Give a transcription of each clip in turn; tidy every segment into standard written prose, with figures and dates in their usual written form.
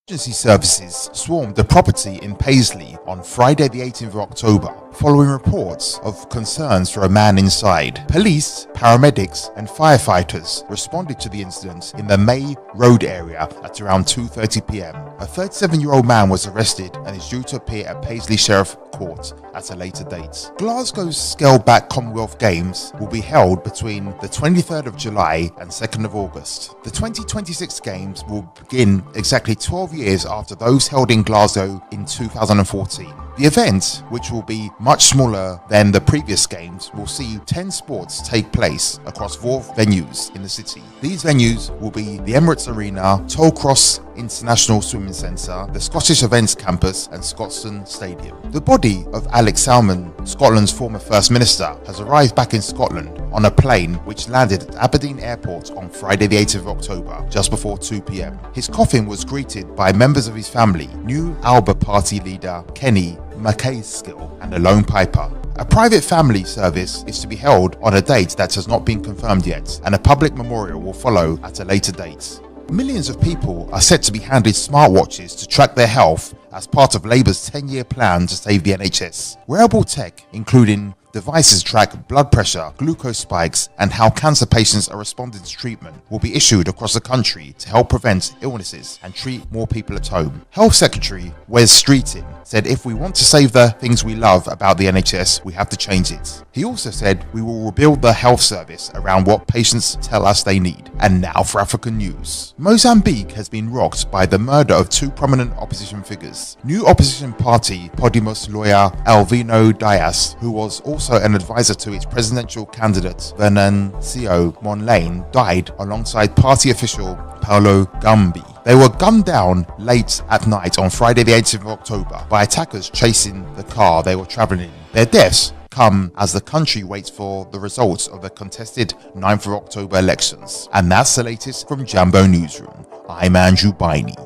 Emergency services swarmed the property in Paisley on Friday the 18th of October following reports of concerns for a man inside. Police, paramedics and firefighters responded to the incident in the May Road area at around 2:30 p.m. A 37-year-old man was arrested and is due to appear at Paisley Sheriff Court at a later date. Glasgow's scaled-back Commonwealth Games will be held between the 23rd of July and 2nd of August. The 2026 Games will begin exactly 12 years after those held in Glasgow in 2014. The event, which will be much smaller than the previous games, will see 10 sports take place across 4 venues in the city. These venues will be the Emirates Arena, Tollcross International Swimming Centre, the Scottish Events Campus and Scotstoun Stadium. The body of Alex Salmond, Scotland's former First Minister, has arrived back in Scotland on a plane which landed at Aberdeen Airport on Friday the 18th of October, just before 2 p.m. His coffin was greeted by members of his family, New Alba Party leader Kenny MacAskill and a lone piper. A private family service is to be held on a date that has not been confirmed yet, and a public memorial will follow at a later date. Millions of people are set to be handed smartwatches to track their health as part of Labour's 10-year plan to save the NHS. Wearable tech, including devices track blood pressure, glucose spikes, and how cancer patients are responding to treatment, will be issued across the country to help prevent illnesses and treat more people at home. Health Secretary Wes Streeting said if we want to save the things we love about the NHS, we have to change it. He also said we will rebuild the health service around what patients tell us they need. And now for African news. Mozambique has been rocked by the murder of 2 prominent opposition figures. New opposition party Podemos lawyer Alvino Dias, who was also an advisor to its presidential candidate Venancio Mondlane, died alongside party official Paulo Gambi. They were gunned down late at night on Friday the 18th of October by attackers chasing the car they were travelling in. Their deaths come as the country waits for the results of the contested 9th of October elections. And that's the latest from Jambo Newsroom. I'm Andrew Biney.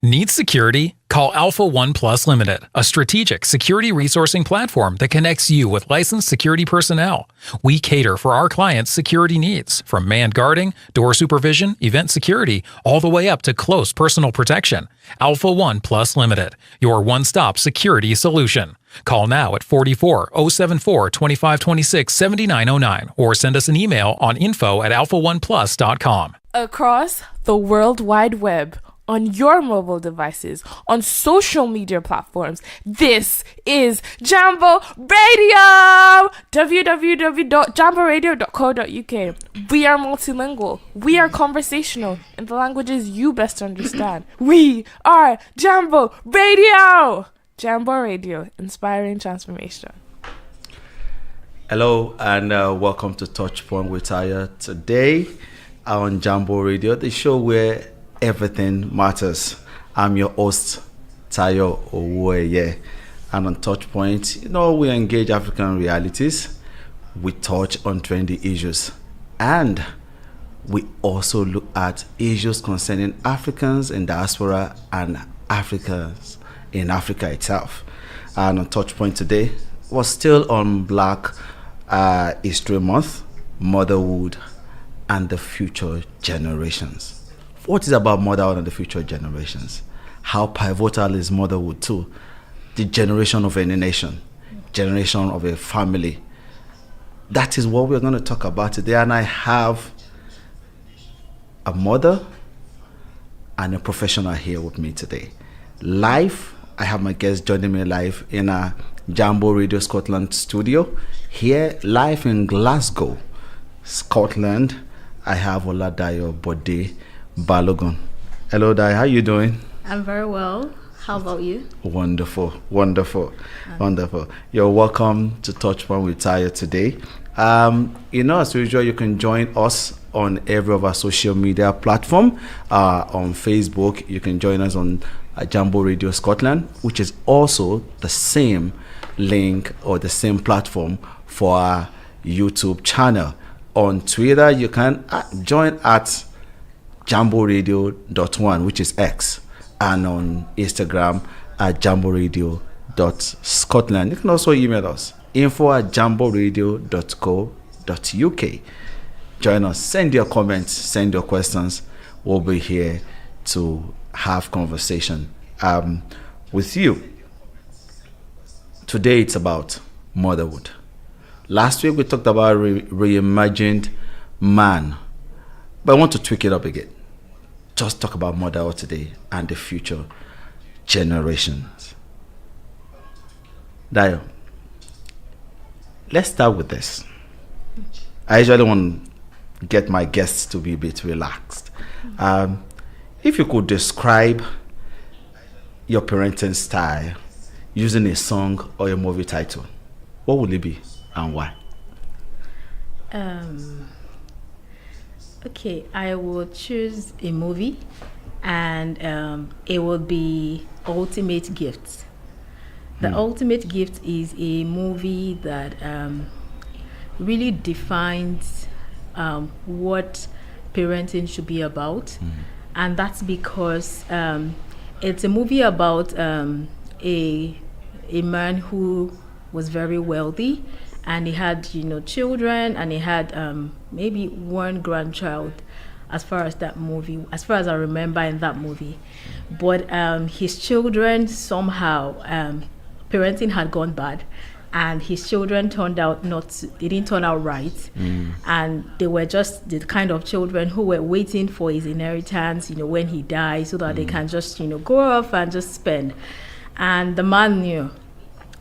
Need security? Call Alpha One Plus Limited, a strategic security resourcing platform that connects you with licensed security personnel. We cater for our clients' security needs, from manned guarding, door supervision, event security, all the way up to close personal protection. Alpha One Plus Limited, your one-stop security solution. Call now at 44-074-2526-7909 or send us an email on info@alphaoneplus.com. Across the World Wide Web, on your mobile devices, on social media platforms, this is Jambo Radio! www.jamboradio.co.uk. We are multilingual. We are conversational in the languages you best understand. We are Jambo Radio! Jambo Radio, inspiring transformation. Hello and welcome to TouchPoint with Tayo. Today on Jambo Radio, the show where everything matters. I'm your host, Tayo Owueye. And on TouchPoint, we engage African realities. We touch on trendy issues. And we also look at issues concerning Africans in diaspora and Africans in Africa itself. And on TouchPoint today, we're still on Black History Month, Motherhood, and the future generations. What is about motherhood and the future generations? How pivotal is motherhood to the generation of any nation, generation of a family? That is what we're going to talk about today. And I have a mother and a professional here with me today. Live, I have my guest joining me live in a Jambo Radio Scotland studio. Here, live in Glasgow, Scotland, I have Oladayo Bode-Balogun. Hello, Dai. How are you doing? I'm very well. How about you? Wonderful. You're welcome to TouchPoint with Tayo today. As usual, you can join us on every of our social media platform. On Facebook, you can join us on Jambo Radio Scotland, which is also the same link or the same platform for our YouTube channel. On Twitter, you can join at jamboradio.1, which is X, and on Instagram at jamboradio.scotland. You can also email us info@jamboradio.co.uk. join us. Send your comments, send your questions. We'll be here to have conversation with you. Today it's about motherhood. Last week we talked about reimagined man, but I want to tweak it up again. Just talk about motherhood today and the future generations. Dayo, let's start with this. I usually want to get my guests to be a bit relaxed. If you could describe your parenting style using a song or a movie title, what would it be and why? Okay, I will choose a movie, and it will be Ultimate Gift. The Ultimate Gift is a movie that really defines what parenting should be about, and that's because it's a movie about a man who was very wealthy, and he had children, and he had maybe one grandchild, as far as I remember in that movie. But his children somehow parenting had gone bad, and his children they didn't turn out right, and they were just the kind of children who were waiting for his inheritance when he died, so that they can just go off and just spend. And the man knew,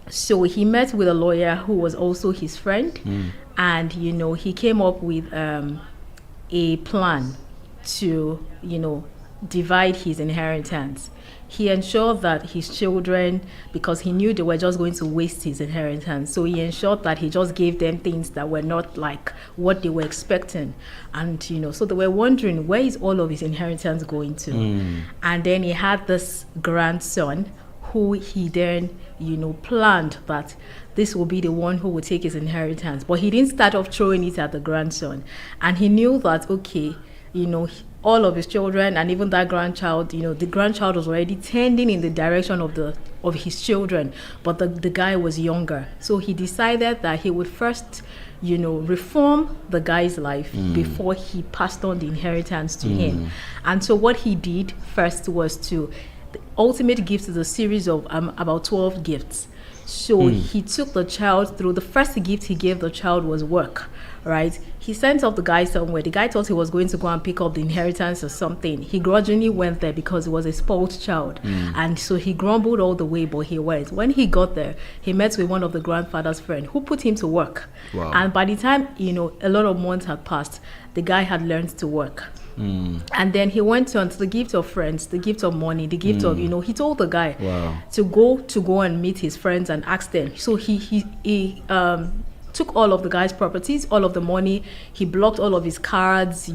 so he met with a lawyer who was also his friend, and he came up with a plan to divide his inheritance. He ensured that his children, because he knew they were just going to waste his inheritance, so he ensured that he just gave them things that were not like what they were expecting. And so they were wondering, where is all of his inheritance going to? And then he had this grandson who he then planned that this will be the one who will take his inheritance. But he didn't start off throwing it at the grandson, and he knew that all of his children and even that grandchild, the grandchild was already tending in the direction of his children, but the guy was younger. So he decided that he would first reform the guy's life before he passed on the inheritance to him. And so what he did first was the Ultimate Gift is a series of about 12 gifts. So he took the child through. The first gift he gave the child was work, right? He sent off the guy somewhere. The guy thought he was going to go and pick up the inheritance or something. He grudgingly went there because he was a spoiled child. And so he grumbled all the way, but he went. When he got there, he met with one of the grandfather's friends who put him to work. Wow. And by the time, a lot of months had passed, the guy had learned to work. And then he went on to the gift of friends, the gift of money, the gift of, he told the guy to go and meet his friends and ask them. So he took all of the guy's properties, all of the money. He blocked all of his cards,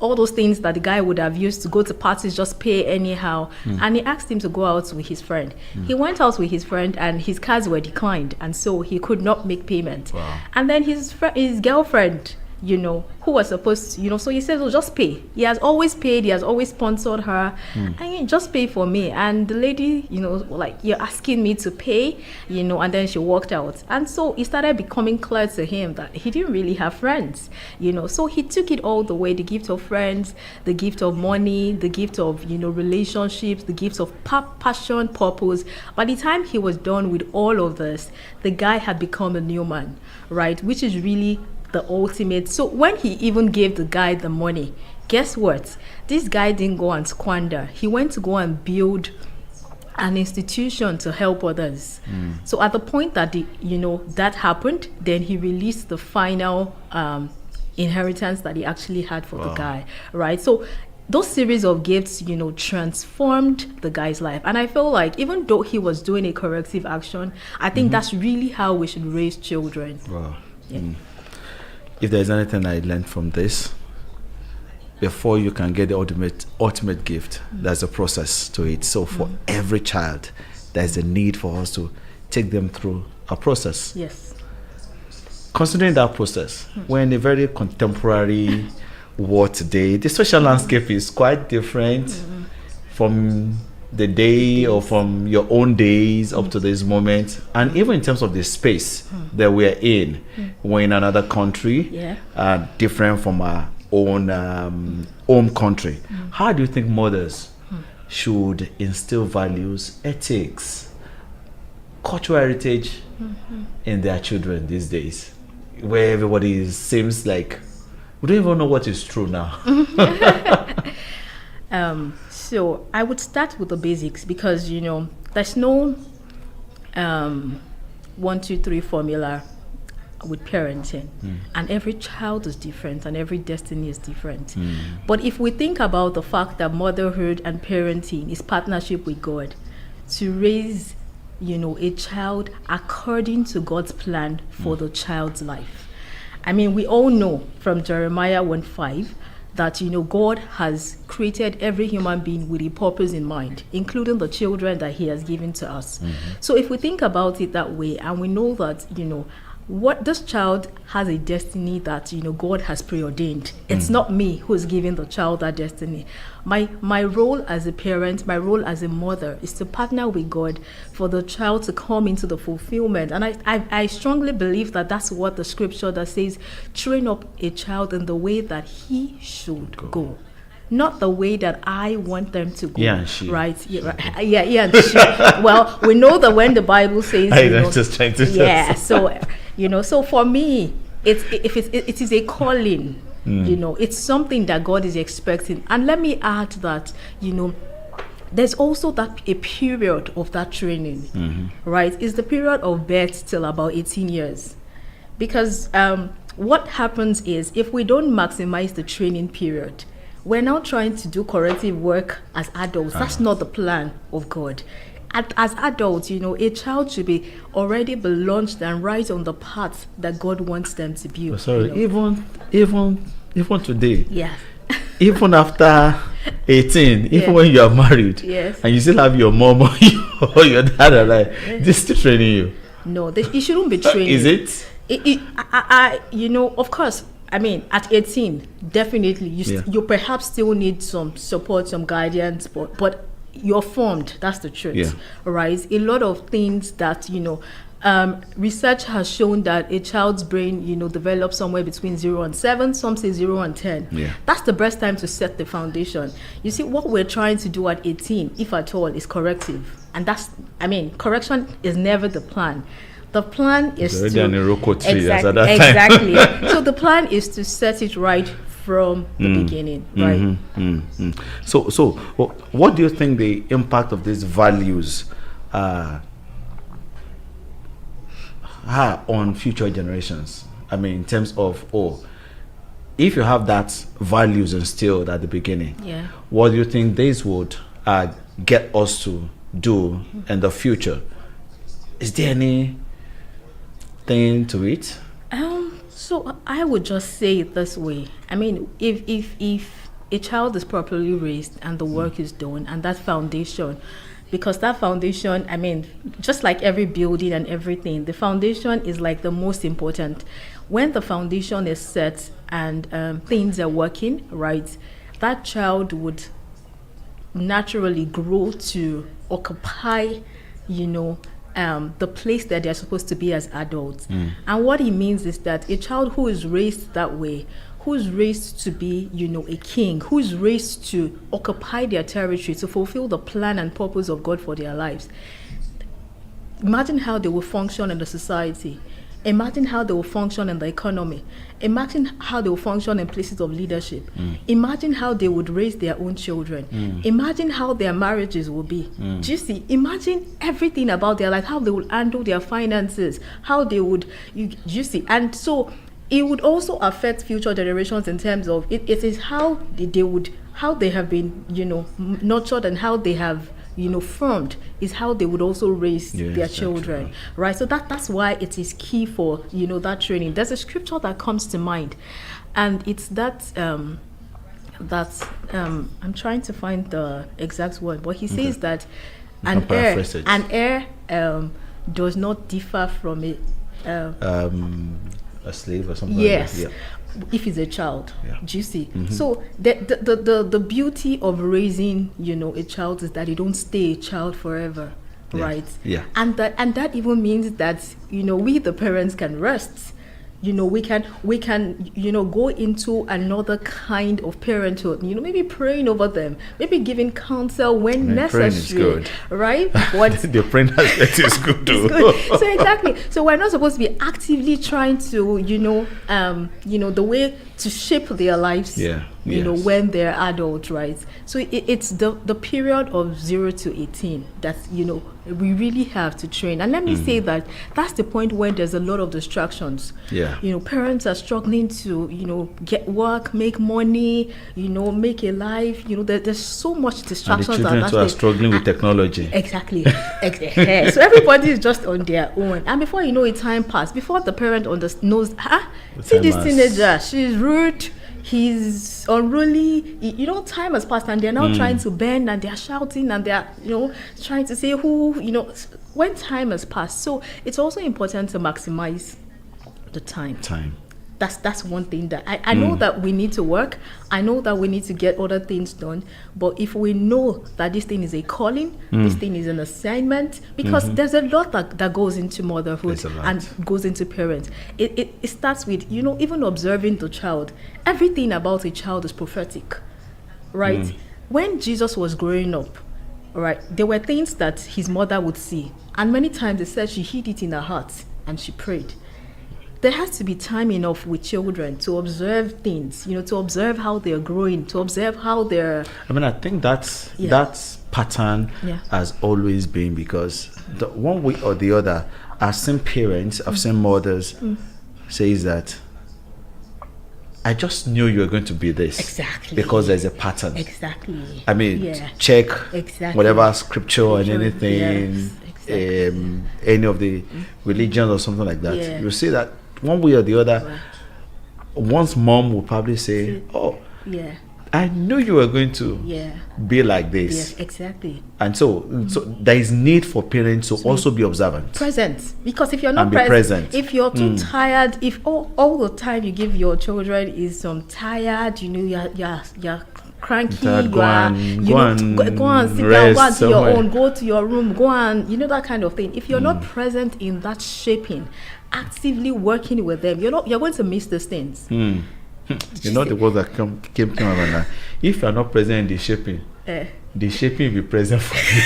all those things that the guy would have used to go to parties, just pay anyhow. And he asked him to go out with his friend. He went out with his friend, and his cards were declined, and so he could not make payment. And then his girlfriend, who was supposed to, so he said, "Oh, just pay." He has always paid. He has always sponsored her. And just pay for me. And the lady, like, "You're asking me to pay," and then she walked out. And so it started becoming clear to him that he didn't really have friends, So he took it all the way: the gift of friends, the gift of money, the gift of, relationships, the gift of passion, purpose. By the time he was done with all of this, the guy had become a new man, right? Which is really the ultimate. So when he even gave the guy the money, guess what? This guy didn't go and squander. He went to go and build an institution to help others. So at the point that that happened, then he released the final inheritance that he actually had for the guy, right? So those series of gifts, transformed the guy's life. And I feel like even though he was doing a corrective action, I think that's really how we should raise children. Wow. Yeah. If there's anything I learned from this, before you can get the ultimate gift, there's a process to it. So for every child, there's a need for us to take them through a process. Yes. Considering that process, we're in a very contemporary world today. The social landscape is quite different from the day or from your own days up to this moment, and even in terms of the space that we're in, we're in another country, different from our own home country. How do you think mothers should instill values, ethics, cultural heritage in their children these days, where everybody seems like we don't even know what is true now? So I would start with the basics, because there's no 1, 2, 3 formula with parenting, and every child is different and every destiny is different. But if we think about the fact that motherhood and parenting is partnership with God to raise a child according to God's plan for the child's life. I mean, we all know from Jeremiah 1:5 that God has created every human being with a purpose in mind, including the children that he has given to us. So if we think about it that way, and we know that what this child has a destiny that God has preordained. It's not me who's giving the child that destiny. My role as a parent, my role as a mother, is to partner with God for the child to come into the fulfillment. And I strongly believe that that's what the scripture that says, train up a child in the way that he should go. Not the way that I want them to go. Yeah, she. Right? Yeah, she. Well, we know that when the Bible says, I'm just trying to. Yeah. So for me, it is a calling. It's something that God is expecting. And let me add that there's also a period of that training, right? It's the period of birth till about 18 years, because what happens is, if we don't maximize the training period, we're now trying to do corrective work as adults. That's not the plan of God. As adults, a child should be already be launched and right on the path that God wants them to be. Even today. Yeah. Even after 18, even when you are married, and you still have your mom or your dad alive, they're still training you. No, it shouldn't be training. Is it? Of course. I mean, at 18, definitely, you perhaps still need some support, some guidance, but you're formed. That's the truth, right? A lot of things that, research has shown that a child's brain, develops somewhere between 0 and 7. Some say 0 and 10. Yeah. That's the best time to set the foundation. You see, what we're trying to do at 18, if at all, is corrective. And correction is never the plan. The plan is exactly. So the plan is to set it right from the beginning, right? So, what do you think the impact of these values are on future generations? I mean, in terms of if you have that values instilled at the beginning, what do you think this would get us to do in the future? Is there any thing to it? So I would just say it this way. I mean, if a child is properly raised and the work is done, and that foundation, because that foundation, I mean, just like every building and everything, the foundation is like the most important. When the foundation is set and things are working right, that child would naturally grow to occupy, the place that they're supposed to be as adults. And what it means is that a child who is raised that way, who's raised to be, a king, who's raised to occupy their territory, to fulfill the plan and purpose of God for their lives, imagine how they will function in the society. Imagine how they will function in the economy. Imagine how they will function in places of leadership. Imagine how they would raise their own children. Imagine how their marriages will be. Do you see? Imagine everything about their life, how they will handle their finances, how they would, you see? And so it would also affect future generations in terms of, it is how they have been, nurtured, and how they have, formed, is how they would also raise their children, right? So that's why it is key for, that training. There's a scripture that comes to mind, and it's that, I'm trying to find the exact word, but he says that an heir does not differ from a slave or something. Yes, like that. if he's a child. Yeah. Do you see? So the beauty of raising, a child is that you don't stay a child forever, right? Yeah. And that even means that we the parents can rest. We can go into another kind of parenthood. Maybe praying over them, maybe giving counsel when necessary. Praying is good, right? What the praying aspect is good too. So exactly. So we're not supposed to be actively trying to, the way to shape their lives. Yeah. When they're adults, right? So it's the period of 0 to 18 that we really have to train. And let me say that's the point when there's a lot of distractions. Yeah. Parents are struggling to get work, make money, make a life. There's so much distractions. And the children too are struggling with technology. Exactly. So everybody is just on their own, and before you know it, time passes. Before the parent knows, see this teenager, she's rude, he's unruly, time has passed, and they're now trying to bend, and they're shouting, and they're trying to say who, when time has passed. So it's also important to maximize the time. That's one thing that I know that we need to work. I know that we need to get other things done. But if we know that this thing is a calling, this thing is an assignment, because there's a lot that goes into motherhood and goes into parents. It starts with, even observing the child. Everything about a child is prophetic, right? When Jesus was growing up, right, there were things that his mother would see. And many times they said she hid it in her heart and she prayed. There has to be time enough with children to observe things, to observe how they're growing, to observe how they're... I think that's pattern has always been, because the one way or the other, I've seen parents, I've seen mothers says that, I just knew you were going to be this. Exactly. Because there's a pattern. Exactly. Check exactly. whatever scripture and anything, yes, exactly. Any of the religions or something like that. You see that one way or the other, one's mom will probably say, I knew you were going to be like this. Yes, exactly. And so there is need for parents to also be observant. Present. Because if you're not present, if you're too tired, if all the time you give your children is tired, you're cranky, go on, sit down, go on to your own, go to your room, go on, that kind of thing. If you're not present in that shaping, actively working with them, you're going to miss these things. The words that came to my mind. If you're not present in the shaping will be present for you.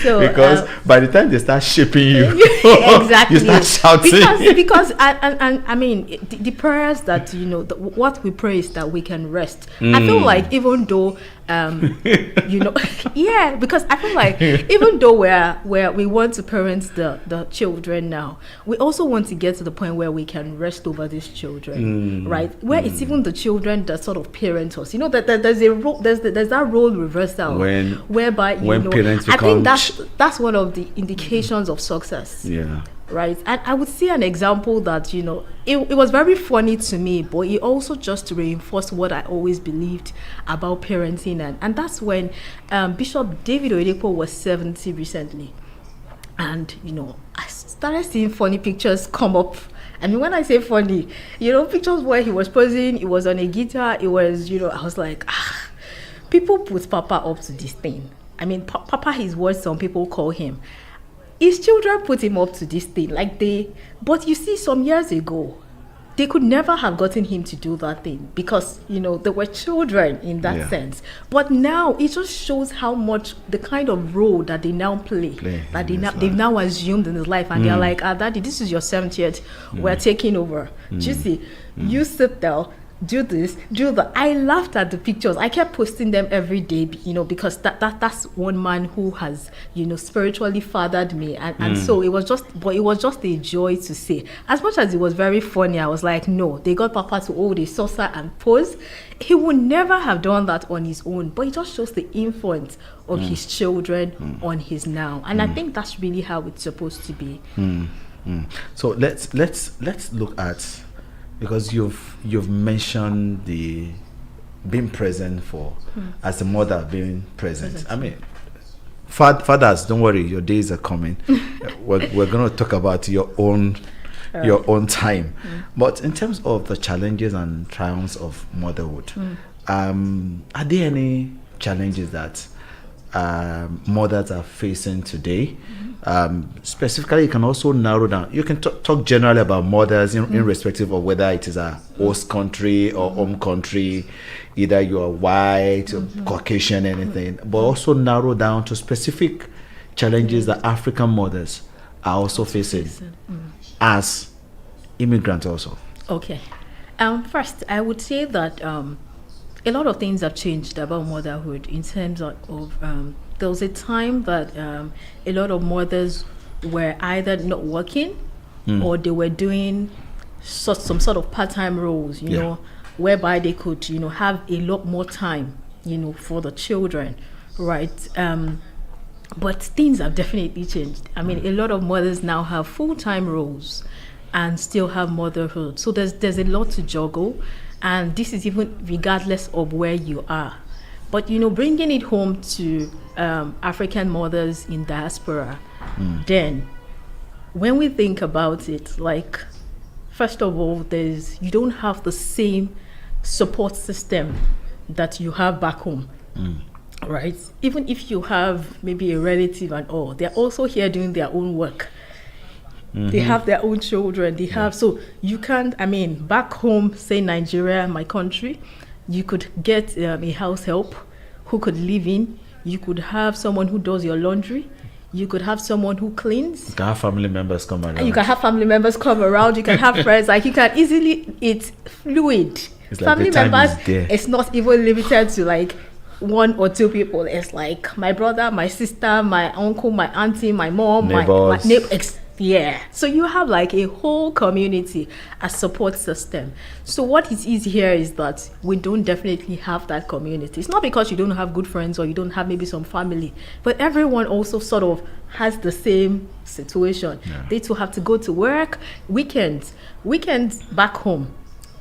So, because by the time they start shaping you, exactly, you start shouting. Because I mean, the prayers that what we pray is that we can rest. I feel like even though because I feel like even though we want to parent the children now, we also want to get to the point where we can rest over these children, right? Where it's even the children that sort of parent us. That there's a role, there's that role reversal whereby parents become, I think that's one of the indications of success. Yeah. Right. And I would see an example that, it was very funny to me, but it also just reinforced what I always believed about parenting. And that's when Bishop David Oyedepo was 70 recently. And, I started seeing funny pictures come up. I mean, when I say funny, pictures where he was posing, it was on a guitar, it was, I was like, people put Papa up to this thing. I mean, Papa is what some people call him. His children put him up to this thing, but you see, some years ago, they could never have gotten him to do that thing because, they were children in that sense. But now, it just shows how much the kind of role that they now play that they've now assumed in his life. And they're like, Daddy, this is your 70th, we're taking over. You see, you sit there, do this, do that. I laughed at the pictures. I kept posting them every day, because that's one man who has, spiritually fathered me, and so it was just a joy to see. As much as it was very funny, I was like, no, they got Papa to hold a saucer and pose. He would never have done that on his own, but it just shows the influence of his children on his now, and I think that's really how it's supposed to be. So let's look at. Because you've mentioned the being present as a mother being present. I mean, fathers, don't worry, your days are coming. We're going to talk about your own your own time. But in terms of the challenges and triumphs of motherhood, are there any challenges that mothers are facing today? Specifically, you can also narrow down. You can talk generally about mothers in respective of whether it is a host country or home country, either you are white or Caucasian, anything, but also narrow down to specific challenges that African mothers are also facing as immigrants also. Okay. First, I would say that a lot of things have changed about motherhood in terms of there was a time that a lot of mothers were either not working or they were doing some sort of part-time roles, you know, whereby they could, have a lot more time, for the children, right? But things have definitely changed. I mean, a lot of mothers now have full-time roles and still have motherhood. So there's a lot to juggle, and this is even regardless of where you are. But bringing it home to African mothers in diaspora, then when we think about it, like, first of all, you don't have the same support system that you have back home, right? Even if you have maybe a relative and all, they're also here doing their own work. They have their own children. They have, so you can't, back home, say Nigeria, my country, you could get a house help who could live in. You could have someone who does your laundry. You could have someone who cleans. You can have family members come around. You can have family members come around. You can have friends. Like, you can easily, it's fluid. It's like family members, it's not even limited to like 1 or 2 people. It's like my brother, my sister, my uncle, my auntie, my mom, my neighbors. Yeah. So you have like a whole community, a support system. So what is easy here is that we don't definitely have that community. It's not because you don't have good friends or you don't have maybe some family, but everyone also sort of has the same situation. They too have to go to work, weekends back home.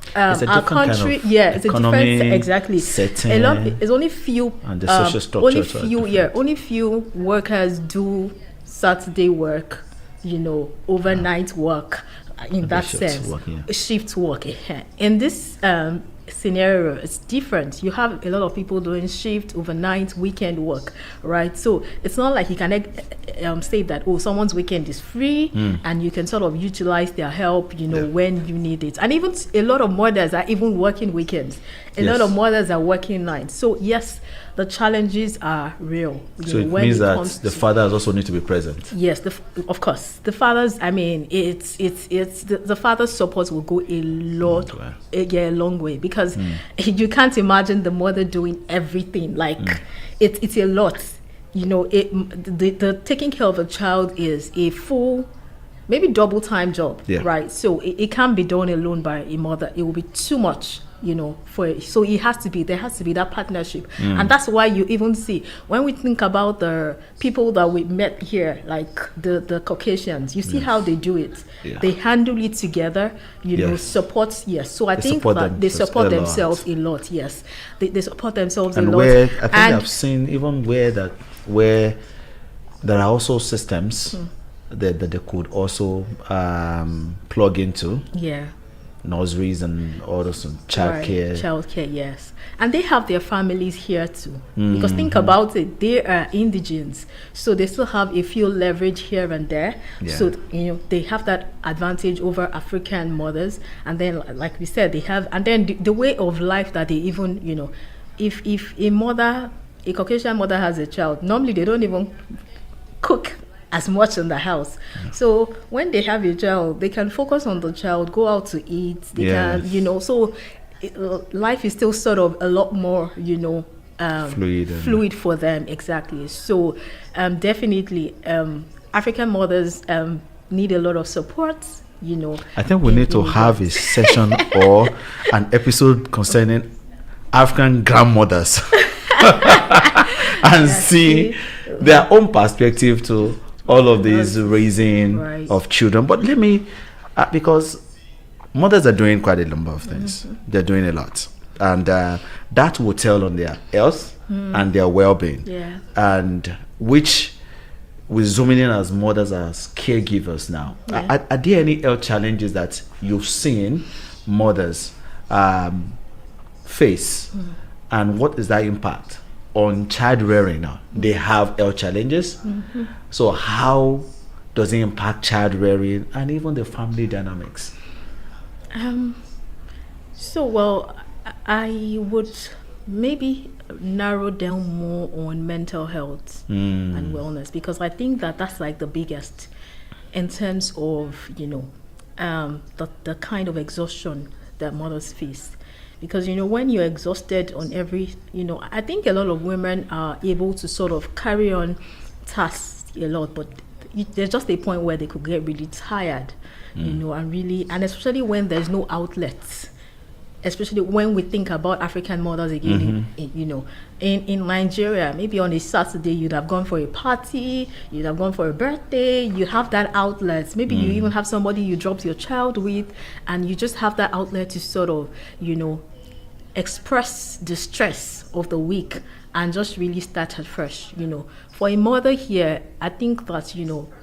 It's a our different country, kind of it's a different exactly setting, it's only few and the social structure. only few workers do Saturday work, overnight work in that sense. Shift work. In this scenario, it's different. You have a lot of people doing shift, overnight, weekend work, right? So it's not like you can say that, someone's weekend is free and you can sort of utilize their help, when you need it. And even a lot of mothers are even working weekends. A lot of mothers are working nights. So yes, the challenges are real. So it means that the fathers also need to be present. Yes, of course. The fathers, it's the father's support will go a long way, because you can't imagine the mother doing everything. Like it's a lot. The taking care of a child is a full, maybe double time job, right? So it can't be done alone by a mother. It will be too much. So there has to be that partnership. And that's why you even see, when we think about the people that we met here, like the Caucasians, you see how they do it. They handle it together, support. So I think that they support themselves a lot. Yes, they support themselves a lot. Where I think I've seen even where there are also systems that they could also plug into. Nurseries and all those childcare, yes, and they have their families here too, because think about it, they are indigents, so they still have a few leverage here and there. So they have that advantage over African mothers. And then, like we said, they have, and then the way of life that they even, if a Caucasian mother has a child, normally they don't even cook as much in the house. So when they have a child, they can focus on the child, go out to eat. They can, so life is still sort of a lot more, fluid for them. Exactly. So definitely, African mothers need a lot of support. I think we need to have a session or an episode concerning African grandmothers and see their own perspective to all of these raising of children. But let me, because mothers are doing quite a number of things. They're doing a lot. And that will tell on their health and their well-being. And which we're zooming in as mothers, as caregivers now. Are there any health challenges that you've seen mothers face, and what is that impact on child rearing now? They have health challenges, so how does it impact child rearing and even the family dynamics? I would maybe narrow down more on mental health and wellness, because I think that that's like the biggest in terms of, the kind of exhaustion that mothers face. Because, when you're exhausted on every, I think a lot of women are able to sort of carry on tasks a lot, but there's just a point where they could get really tired, and especially when there's no outlets. Especially when we think about African mothers again, in Nigeria, maybe on a Saturday, you'd have gone for a party, you'd have gone for a birthday, you have that outlet. Maybe you even have somebody you dropped your child with, and you just have that outlet to sort of, express the stress of the week and just really start afresh, For a mother here, I think that,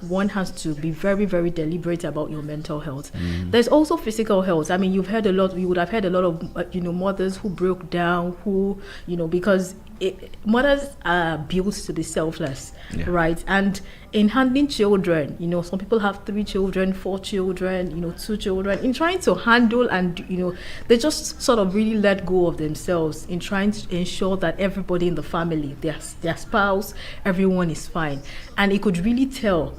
one has to be very, very deliberate about your mental health. There's also physical health. I mean, you would have heard a lot of, mothers who broke down, who, because mothers are built to be selfless, right? And in handling children, some people have 3 children, 4 children, 2 children. In trying to handle and, they just sort of really let go of themselves in trying to ensure that everybody in the family, their spouse, everyone is fine. And it could really tell,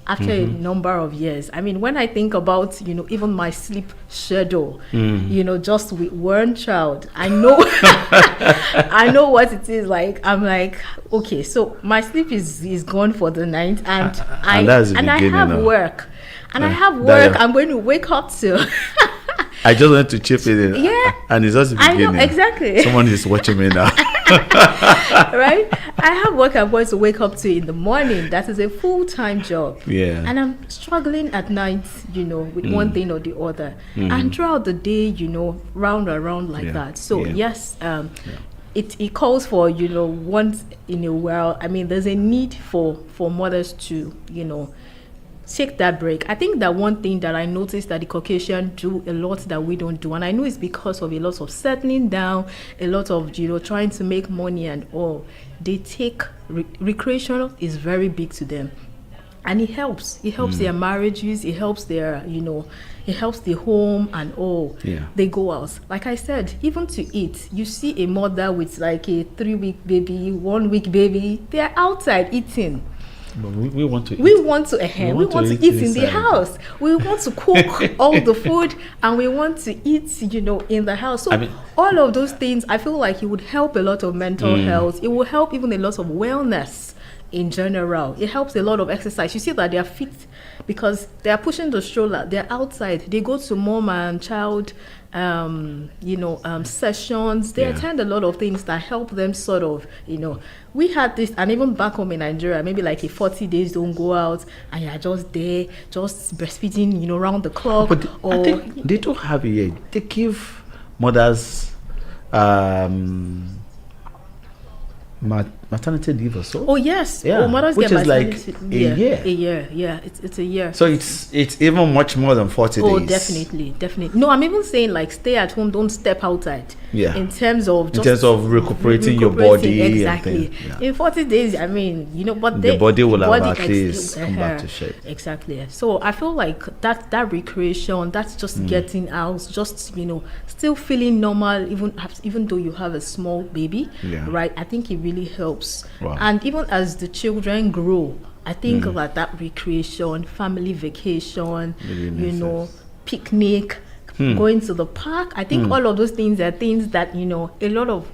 after a number of years. I mean, when I think about, even my sleep schedule, just with one child, I know, I know what it is like. I'm like, okay, so my sleep is gone for the night, and I have work. And I have work I'm going to wake up to. I just want to chip it in. Yeah. And it's just the beginning. I know, exactly. Someone is watching me now. Right? I have work I'm going to wake up to in the morning. That is a full-time job. Yeah. And I'm struggling at night, with one thing or the other. And throughout the day, round around like that. So, yes, it calls for, once in a while. I mean, there's a need for mothers to, take that break. I think that one thing that I noticed that the Caucasian do a lot that we don't do, and I know it's because of a lot of settling down, a lot of trying to make money and all. They take recreational is very big to them, and it helps their marriages, it helps their it helps the home and all. They go out, like I said, even to eat. You see a mother with like a 3-week baby, 1-week baby, they're outside eating. But we want to eat. We want to eat in the house. We want to cook all the food, and we want to eat, in the house. So all of those things, I feel like it would help a lot of mental health. It will help even a lot of wellness in general. It helps a lot of exercise. You see that they are fit because they are pushing the stroller. They're outside. They go to mom and child sessions. They attend a lot of things that help them sort of, we had this, and even back home in Nigeria, maybe like a 40 days don't go out, and you're just there, just breastfeeding, around the clock. But I think they do have it. They give mothers maternity leave or so. Oh yes, mothers which get is like a year. A year, it's a year. So it's even much more than 40 days. Oh, definitely. No, I'm even saying like stay at home, don't step outside. Yeah. In terms of recuperating your body. Exactly. And things. In 40 days, I mean, but the body will have at least come back to shape. Exactly. So I feel like that recreation, that's just getting out, just still feeling normal, even though you have a small baby, right? I think it really helps. Wow. And even as the children grow, I think about that recreation, family vacation, really picnic, going to the park. I think all of those things are things that a lot of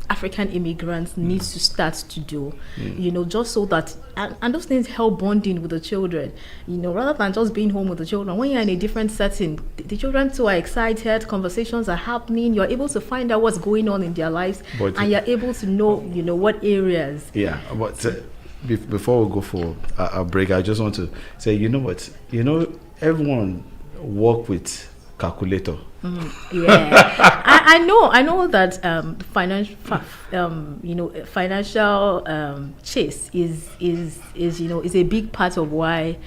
African immigrants need to start to do. Just so that and those things help bonding with the children. Rather than just being home with the children, when you're in a different setting, the children too are excited. Conversations are happening. You're able to find out what's going on in their lives, and you're able to know what areas. Yeah, but before we go for a break, I just want to say, everyone work with calculator. Yeah, I know that financial chase is a big part of why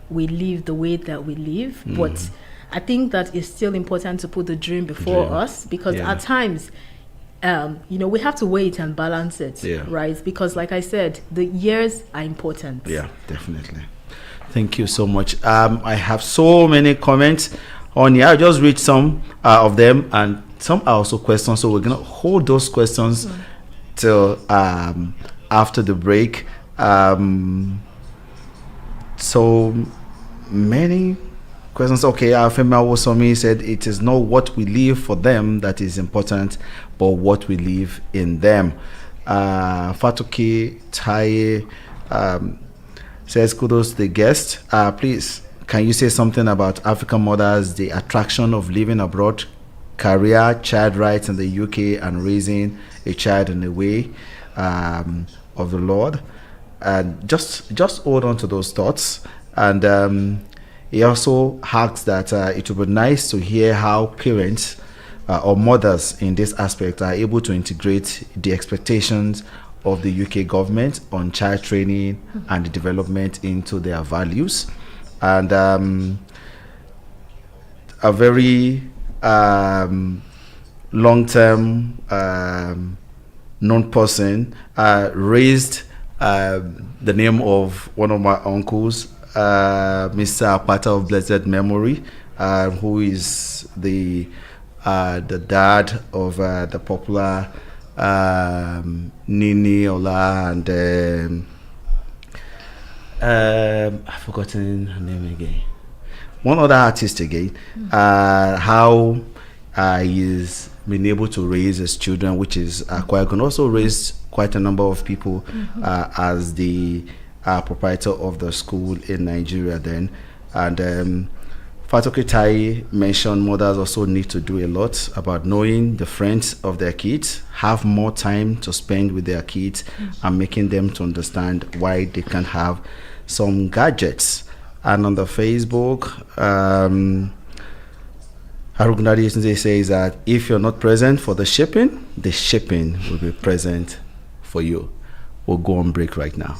we live the way that we live. But I think that it's still important to put the dream before us, because at times, we have to weigh it and balance it, right? Because like I said, the years are important. Yeah, definitely. Thank you so much. I have so many comments on here. I'll just read some of them, and some are also questions. So we're going to hold those questions till after the break. So many questions. Okay, Femi Awosomi said, it is not what we leave for them that is important, but what we leave in them. Fatuki Taye says, kudos to the guest. Please, can you say something about African mothers, the attraction of living abroad, career, child rights in the UK, and raising a child in the way of the Lord? And just hold on to those thoughts. And he also asks that it would be nice to hear how parents or mothers in this aspect are able to integrate the expectations of the UK government on child training and the development into their values. And a very long-term known person raised the name of one of my uncles, Mr. Apata of blessed memory, who is the dad of the popular Nini Ola, and I've forgotten her name again. One other artist again. How he's been able to raise his children, which is quite good. Also raised quite a number of people as the proprietor of the school in Nigeria then. And Fatoke Tai mentioned mothers also need to do a lot about knowing the friends of their kids, have more time to spend with their kids, and making them to understand why they can have some gadgets. And on the Facebook, Harugunadi says that if you're not present for the shipping will be present for you. We'll go on break right now.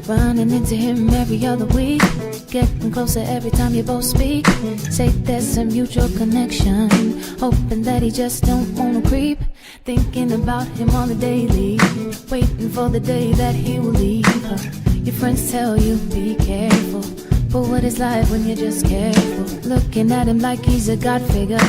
Running into him every other week, getting closer every time you both speak. Say there's a mutual connection, hoping that he just don't wanna creep. Thinking about him on the daily, waiting for the day that he will leave her. Your friends tell you be careful, but what it's like when you're just careful. Looking at him like he's a god figure,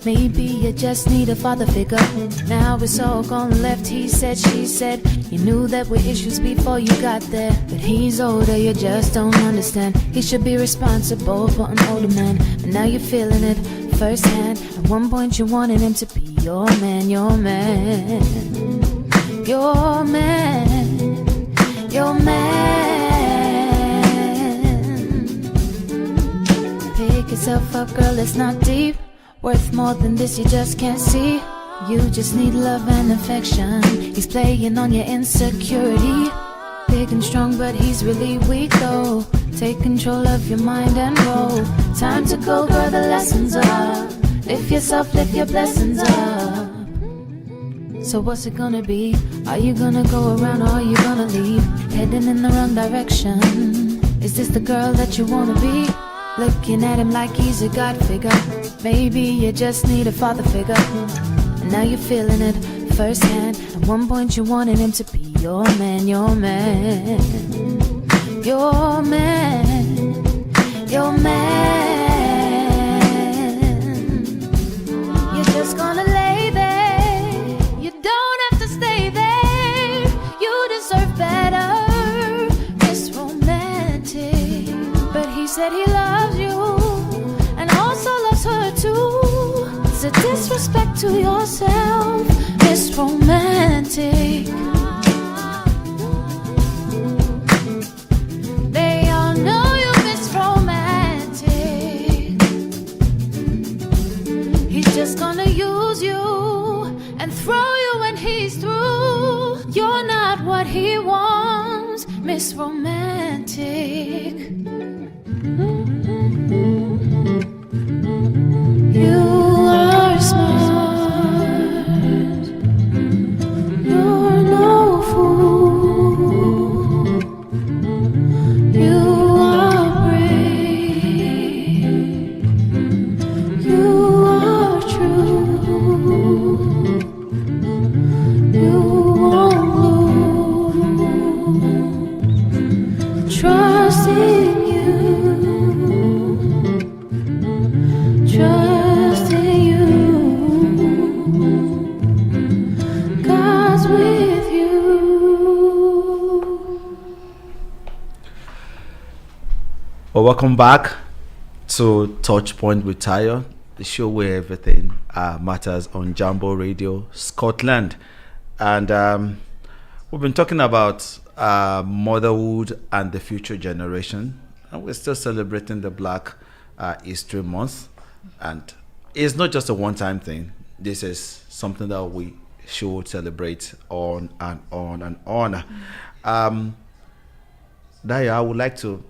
maybe you just need a father figure. Now it's all gone left, he said, she said. You knew that were issues before you got there, but he's older, you just don't understand. He should be responsible for an older man, but now you're feeling it firsthand. At one point you wanted him to be your man, your man, your man, your man. Pick yourself up, girl, it's not deep. Worth more than this, you just can't see. You just need love and affection. He's playing on your insecurity. Big and strong, but he's really weak though. Take control of your mind and roll. Time to go, girl, the lessons are. Lift yourself, lift your blessings up. So what's it gonna be? Are you gonna go around or are you gonna leave? Heading in the wrong direction. Is this the girl that you wanna be? Looking at him like he's a god figure. Maybe you just need a father figure. And now you're feeling it firsthand. At one point you wanted him to be your man, your man, your man, your man. You're just gonna lay there. You don't have to stay there. You deserve better. It's romantic. But he said he loves you and also loves her too. a disrespect to yourself, Miss Romantic. They all know you Miss Romantic. He's just gonna use you and throw you when he's through. You're not what he wants, Miss Romantic. You are smart. You're no fool. You are brave. You are true. You won't lose. Trust in you. Trust in you. God's with you. Well, welcome back to TouchPoint with Tayo, the show where everything matters on Jambo Radio Scotland. And we've been talking about motherhood and the future generation. And we're still celebrating the Black History Month. And it's not just a one-time thing. This is something that we should celebrate on and on and on. Daya, I would like to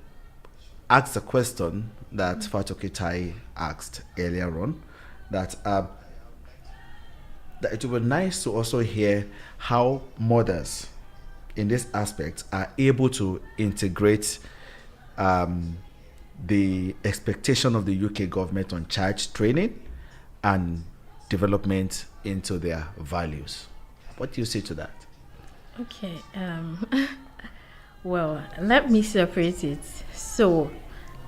ask a question that Fatoke Tai asked earlier on, that it would be nice to also hear how mothers in this aspect are able to integrate the expectation of the UK government on child training and development into their values. What do you say to that? Okay. Well, let me separate it. So,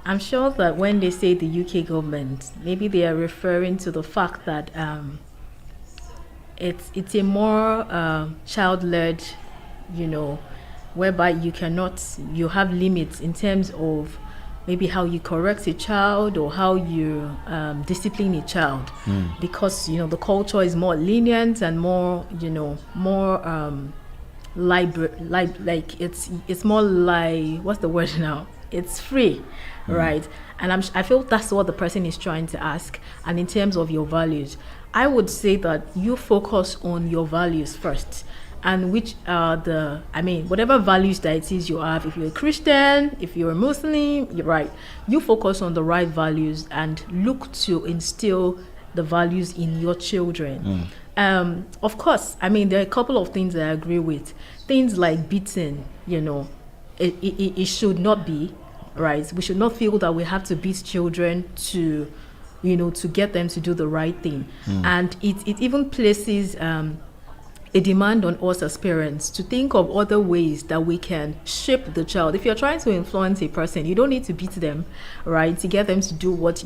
I'm sure that when they say the UK government, maybe they are referring to the fact that it's a more child-led, whereby you have limits in terms of maybe how you correct a child or how you discipline a child, because the culture is more lenient and more like it's more like, what's the word now? It's free, right? And I feel that's what the person is trying to ask. And in terms of your values, I would say that you focus on your values first, and which are whatever values that it is you have. If you're a Christian, if you're a Muslim, you're right. You focus on the right values and look to instill the values in your children. Of course, there are a couple of things that I agree with. Things like beating, it should not be, right? We should not feel that we have to beat children to get them to do the right thing. And it even places a demand on us as parents to think of other ways that we can shape the child. If you're trying to influence a person, you don't need to beat them, right, to get them to do what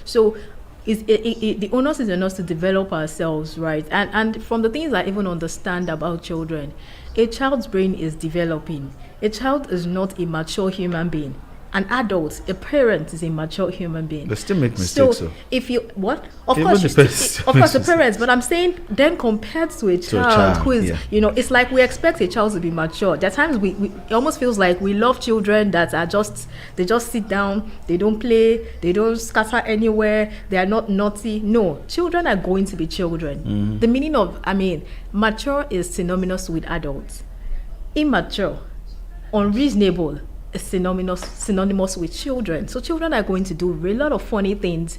So the onus is on us to develop ourselves, right? And from the things I even understand about children, a child's brain is developing. A child is not a mature human being. An adult, a parent, is a mature human being. They still make mistakes. So if you of course the parents, but I'm saying then compared to a child who is it's like we expect a child to be mature. There are times we it almost feels like we love children that are they just sit down, they don't play, they don't scatter anywhere, they are not naughty. No, children are going to be children. The meaning of mature is synonymous with adults. Immature, unreasonable is synonymous with children. So children are going to do a lot of funny things,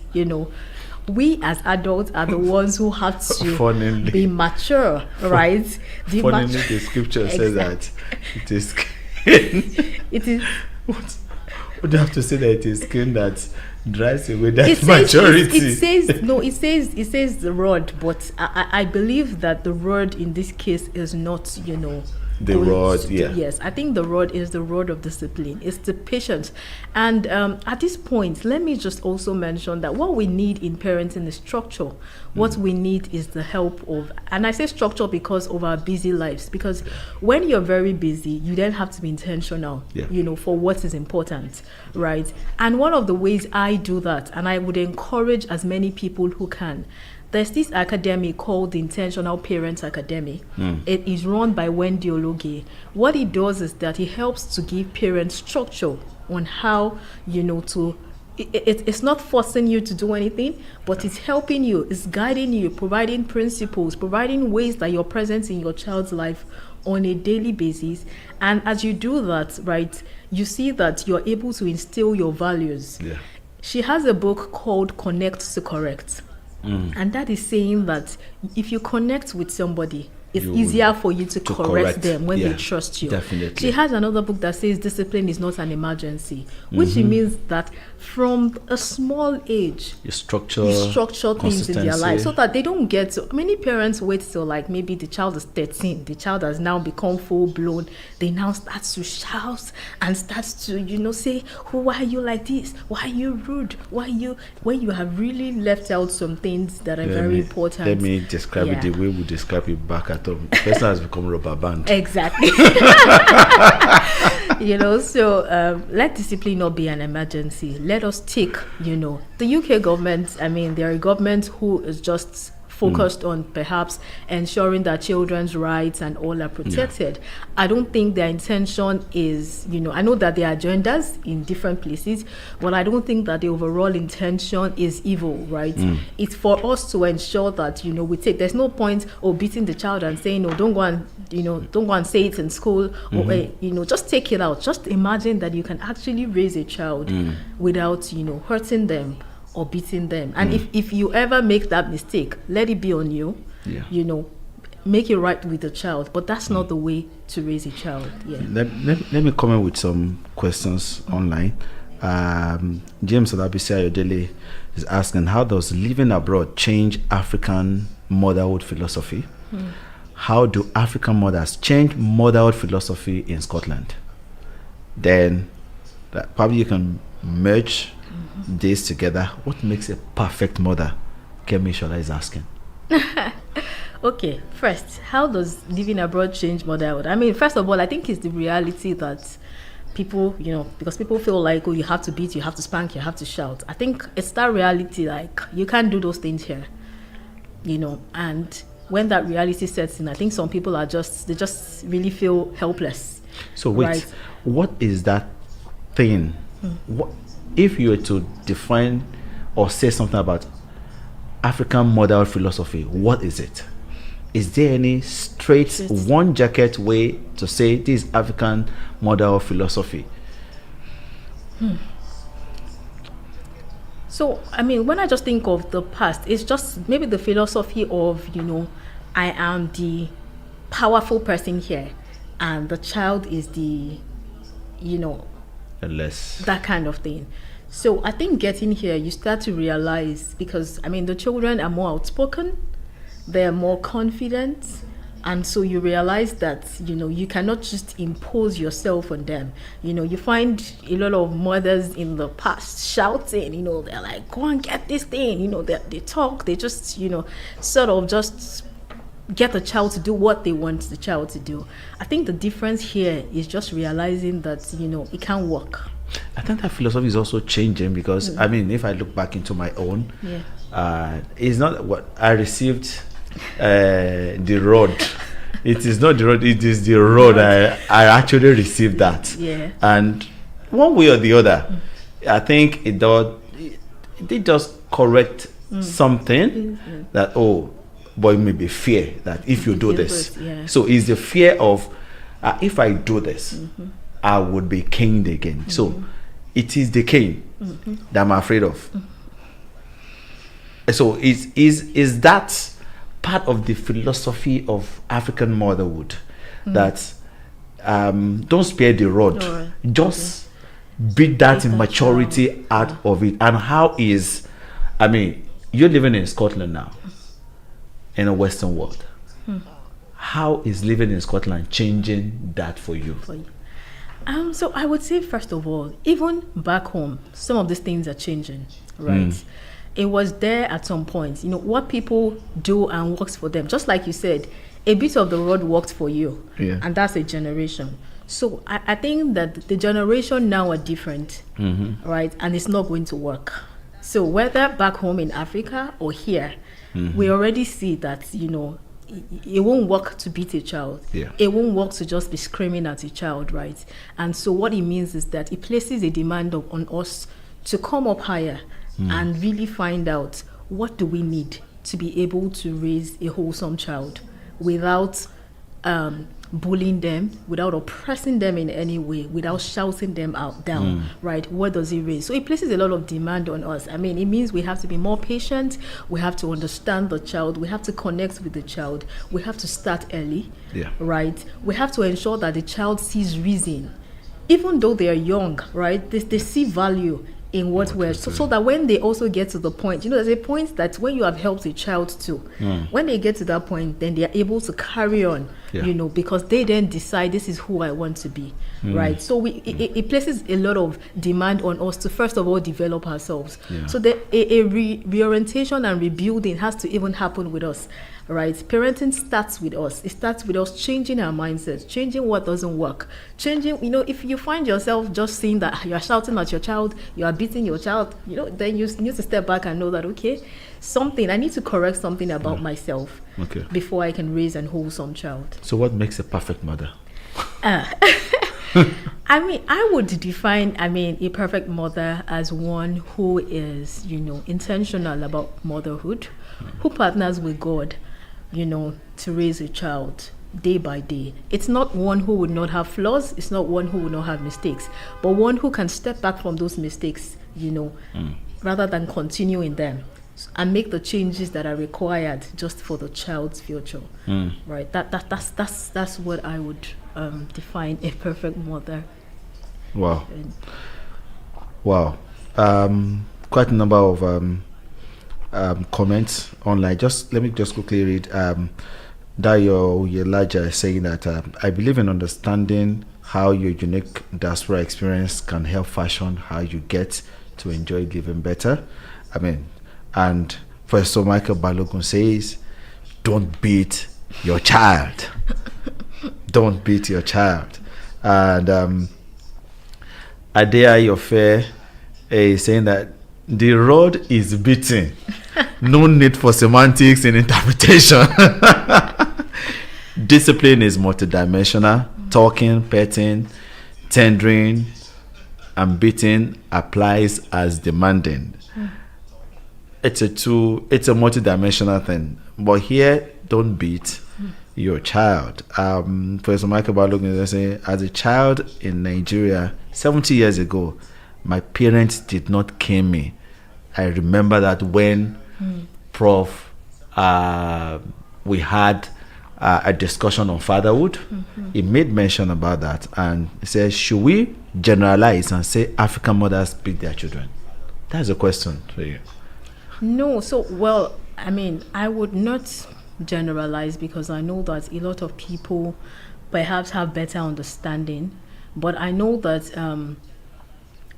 We as adults are the ones who have to be mature, right? Funnily, the scripture says that it is it is what do you have to say that it is skin that drives away that maturity? It says the rod, but I believe that the rod in this case is not, the rod, yes, I think the rod is the rod of discipline. It's the patience. And at this point, let me just also mention that what we need in parenting is structure. What we need is the help of, and I say structure because of our busy lives, because when you're very busy, you then have to be intentional, for what is important, right? And one of the ways I do that, and I would encourage as many people who can, there's this academy called the Intentional Parents Academy. It is run by Wendy Ologe. What it does is that it helps to give parents structure on how, to it's not forcing you to do anything, but it's helping you, it's guiding you, providing principles, providing ways that you're present in your child's life on a daily basis. And as you do that, right, you see that you're able to instill your values. Yeah. She has a book called Connect to Correct. And that is saying that if you connect with somebody, it's easier for you to correct them when they trust you. Definitely. She has another book that says discipline is not an emergency, which means that from a small age, you structure things in their life so that they don't get to. Many parents wait till like maybe the child is 13, the child has now become full blown. They now start to shout and start to say, why are you like this? Why are you rude? When you have really left out some things that are very important. Let me describe it the way we describe it back at home. The person has become rubber band. Exactly. So let discipline not be an emergency. Let us take, the UK government, they're a government who is just focused on perhaps ensuring that children's rights and all are protected. Yeah. I don't think their intention is, I know that there are agendas in different places, but I don't think that the overall intention is evil, right? It's for us to ensure that, we take, there's no point beating the child and saying, no, don't go and say it in school, or, just take it out. Just imagine that you can actually raise a child without, hurting them or beating them. And if you ever make that mistake, let it be on you. Make it right with the child, but that's not the way to raise a child. Let me comment with some questions online. James Olabisi Ayodele is asking, how does living abroad change African motherhood philosophy? How do African mothers change motherhood philosophy in Scotland? Then probably you can merge this together. What makes a perfect mother? Kemi Shola is asking. Okay, first, how does living abroad change motherhood? First of all, I think it's the reality that people, because people feel like, you have to beat, you have to spank, you have to shout. I think it's that reality, like, you can't do those things here, and when that reality sets in, I think some people they just really feel helpless. So wait, right? What is that thing? What, if you were to define or say something about African motherhood philosophy, what is it? Is there any straight one jacket way to say this is African motherhood philosophy? So, when I just think of the past, it's just maybe the philosophy of, I am the powerful person here, and the child is the, that kind of thing. So I think getting here, you start to realize, because the children are more outspoken, they're more confident, and so you realize that you cannot just impose yourself on them. You find a lot of mothers in the past shouting, they're like, go and get this thing, they talk, they just sort of just get the child to do what they want the child to do. I think the difference here is just realizing that it can't work. I think that philosophy is also changing, because if I look back into my own, it's not what I received. The rod, it is not the road, it is the road. I actually received that, and one way or the other, I think it did just correct something that but it may be fear that if you do this, so it's the fear of if I do this, I would be caned again. So it is the cane that I'm afraid of. So is that part of the philosophy of African motherhood, that don't spare the rod, just beat that immaturity out of it? And how is, you're living in Scotland now, in a Western world. How is living in Scotland changing that for you? So I would say, first of all, even back home, some of these things are changing, right? It was there at some point. What people do and works for them. Just like you said, a bit of the road worked for you, and that's a generation. So I think that the generation now are different, right? And it's not going to work. So whether back home in Africa or here, we already see that, it won't work to beat a child. Yeah. It won't work to just be screaming at a child, right? And so what it means is that it places a demand on us to come up higher and really find out what do we need to be able to raise a wholesome child without bullying them, without oppressing them in any way, without shouting them down, right? What does it raise? So it places a lot of demand on us. I mean, it means we have to be more patient, we have to understand the child, we have to connect with the child, we have to start early, right? We have to ensure that the child sees reason, even though they are young, right? They see value in what we're so that when they also get to the point, there's a point that when you have helped a child too, when they get to that point, then they are able to carry on, because they then decide this is who I want to be, right? So it places a lot of demand on us to first of all develop ourselves. So a reorientation and rebuilding has to even happen with us. Right, parenting starts with us. It starts with us changing our mindsets, changing what doesn't work, changing. If you find yourself just seeing that you are shouting at your child, you are beating your child, then you need to step back and know that I need to correct something about myself before I can raise an wholesome child. So, what makes a perfect mother? I would define, a perfect mother as one who is, intentional about motherhood, who partners with God, to raise a child day by day. It's not one who would not have flaws. It's not one who would not have mistakes, but one who can step back from those mistakes, rather than continue in them and make the changes that are required just for the child's future. Right. That's what I would define a perfect mother. Wow. Quite a number of comments online. Let me quickly read. Dayo Yelaja is saying that I believe in understanding how your unique diaspora experience can help fashion how you get to enjoy living better. And Professor Bode-Balogun says, don't beat your child. Don't beat your child. And Adea Yofe is saying that the rod is beaten. No need for semantics in interpretation. Discipline is multidimensional. Talking, petting, tendering, and beating applies as demanding. It's a multidimensional thing. But here, don't beat your child. Professor Bode-Balogun is saying, as a child in Nigeria 70 years ago, my parents did not cane me. I remember that when Prof, we had a discussion on fatherhood, he made mention about that, and he said, should we generalize and say African mothers beat their children? That's a question for you. No, I would not generalize, because I know that a lot of people perhaps have better understanding, but I know that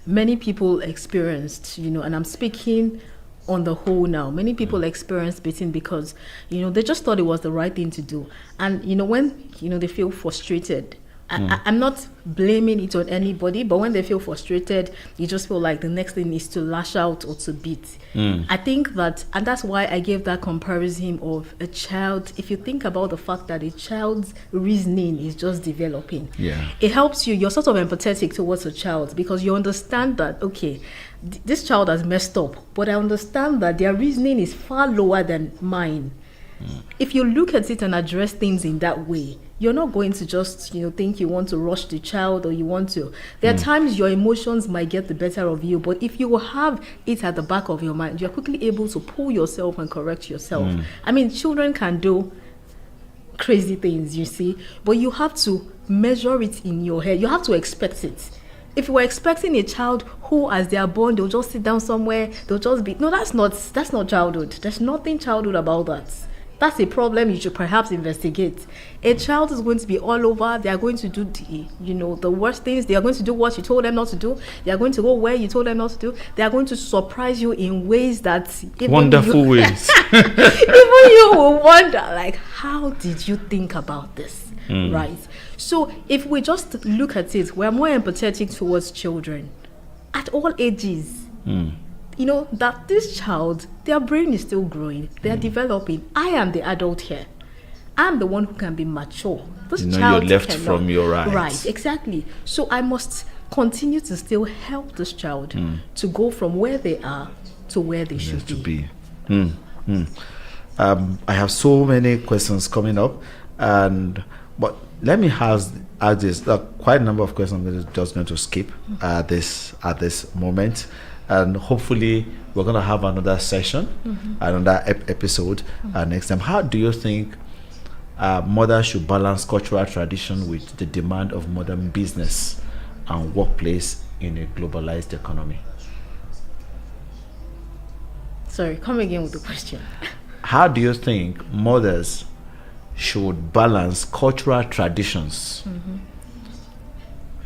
many people experienced, and I'm speaking on the whole now, many people experienced beating because, they just thought it was the right thing to do. And, when, they feel frustrated, I'm not blaming it on anybody, but when they feel frustrated, you just feel like the next thing is to lash out or to beat. I think that, and that's why I gave that comparison of a child. If you think about the fact that a child's reasoning is just developing, it helps you. You're sort of empathetic towards a child because you understand that, okay, this child has messed up, but I understand that their reasoning is far lower than mine. If you look at it and address things in that way, you're not going to just, think you want to rush the child or you want to. There are times your emotions might get the better of you, but if you have it at the back of your mind, you're quickly able to pull yourself and correct yourself. Children can do crazy things, you see, but you have to measure it in your head. You have to expect it. If you were expecting a child who, as they are born, they'll just sit down somewhere, they'll just be... No, that's not childhood. There's nothing childhood about that. That's a problem you should perhaps investigate. A child is going to be all over. They are going to do the worst things. They are going to do what you told them not to do. They are going to go where you told them not to do. They are going to surprise you in ways that wonderful ways. Even you will wonder, like, how did you think about this? Right? So if we just look at it, we're more empathetic towards children at all ages. that this child, their brain is still growing, they're developing. I am the adult here. I'm the one who can be mature. This child you're left cannot. from your right. Right, exactly. So I must continue to still help this child to go from where they are to where they should be. I have so many questions coming up, but let me ask this. Quite a number of questions I'm just going to skip at this moment, and hopefully we're going to have another session, another episode next time. How do you think mothers should balance cultural tradition with the demand of modern business and workplace in a globalized economy? Sorry, come again with the question. How do you think mothers should balance cultural traditions,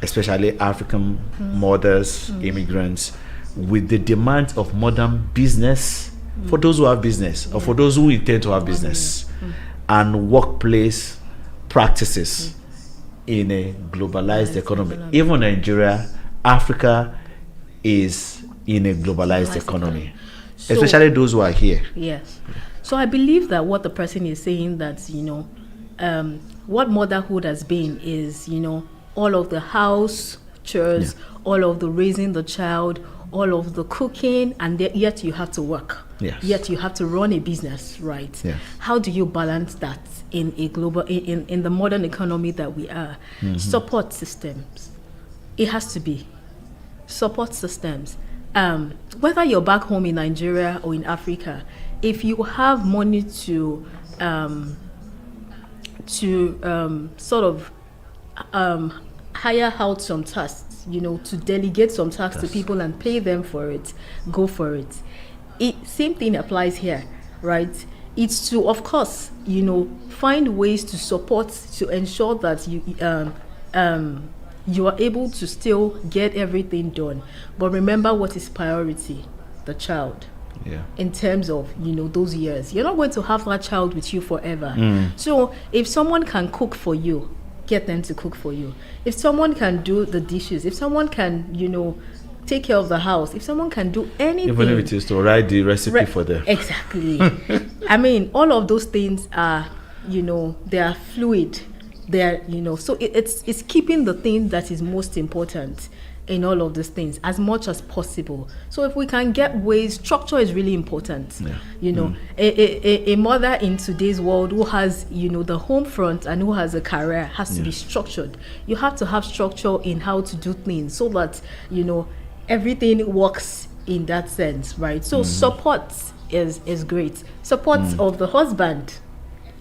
especially African mothers, immigrants, with the demands of modern business, for those who have business or for those who intend to have business, and workplace practices in a globalized economy? Even Nigeria, Africa is in a globalized economy, especially those who are here. Yes. So I believe that what the person is saying, that what motherhood has been is all of the house chores, all of the raising the child, all of the cooking, and yet you have to work. Yes. Yet you have to run a business, right? Yes. How do you balance that in a global in the modern economy that we are? Support systems. It has to be support systems. Whether you're back home in Nigeria or in Africa, if you have money to sort of hire out some tasks, to delegate some tasks to people and pay them for it, go for it. Same thing applies here, right? It's to, of course, find ways to support, to ensure that you are able to still get everything done. But remember what is priority: the child. Yeah. In terms of those years, you're not going to have that child with you forever. So if someone can cook for you, get them to cook for you. If someone can do the dishes, if someone can take care of the house, if someone can do anything, even if it is to write the recipe for them. Exactly. I mean, all of those things are they are fluid. They're so it's keeping the thing that is most important in all of these things as much as possible. So if we can get ways, structure is really important. A mother in today's world who has the home front and who has a career has to be structured. You have to have structure in how to do things so that everything works in that sense, right? So support is great. Support of the husband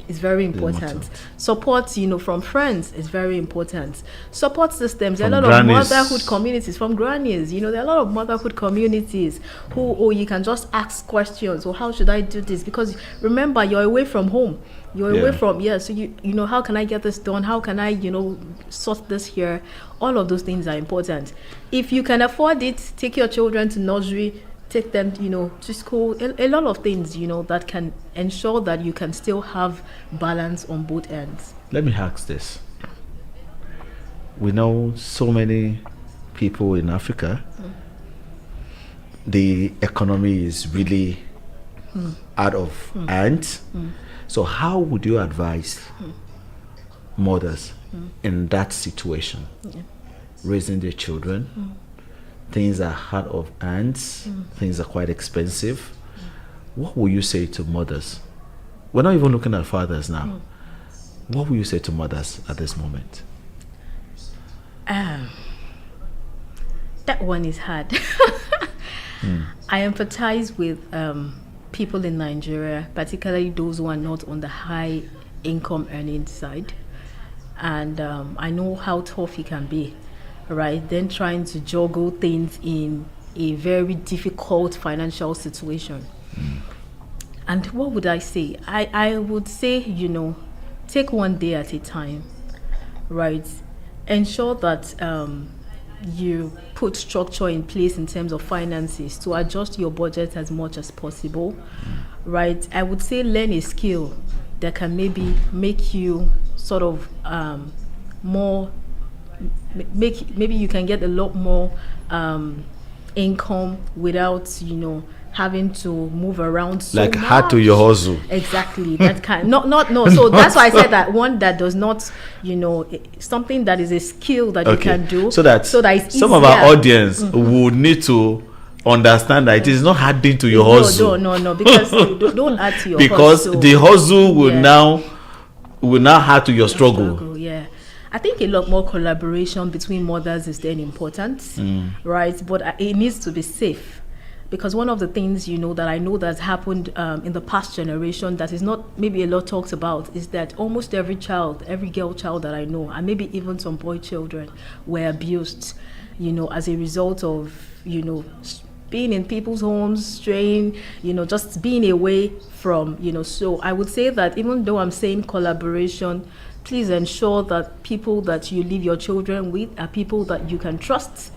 is very important. Support, from friends is very important. Support systems. There are a lot of motherhood communities, from grannies. There are a lot of motherhood communities who you can just ask questions. How should I do this? Because remember, you're away from home. You're away from, so how can I get this done? How can I, sort this here? All of those things are important. If you can afford it, take your children to nursery, take them, to school. A lot of things, that can ensure that you can still have balance on both ends. Let me ask this. We know so many people in Africa. The economy is really out of hand. So how would you advise mothers in that situation? Raising their children, things are out of hand, things are quite expensive. What will you say to mothers? We're not even looking at fathers now. What will you say to mothers at this moment? That one is hard. I empathize with people in Nigeria, particularly those who are not on the high income earning side. And I know how tough it can be, right? Then trying to juggle things in a very difficult financial situation. And what would I say? I would say, take one day at a time, right? Ensure that you put structure in place in terms of finances to adjust your budget as much as possible, right? I would say learn a skill that can maybe make you sort of maybe you can get a lot more income without, you know, having to move around so like much. hard to your hustle. Exactly. That kind. No. So that's why I said that one that does not, you know, something that is a skill that you can do. So that it's some of our audience would need to understand that it is not adding to your hustle. No, because don't add to your because hustle. the hustle will now add to your struggle. Yeah. I think a lot more collaboration between mothers is then important, right? But it needs to be safe. Because one of the things, you know, that I know that's happened in the past generation that is not maybe a lot talked about is that almost every girl child that I know, and maybe even some boy children, were abused, you know, as a result of, you know, being in people's homes, straying, you know, just being away from, you know. So I would say that even though I'm saying collaboration, please ensure that people that you leave your children with are people that you can trust,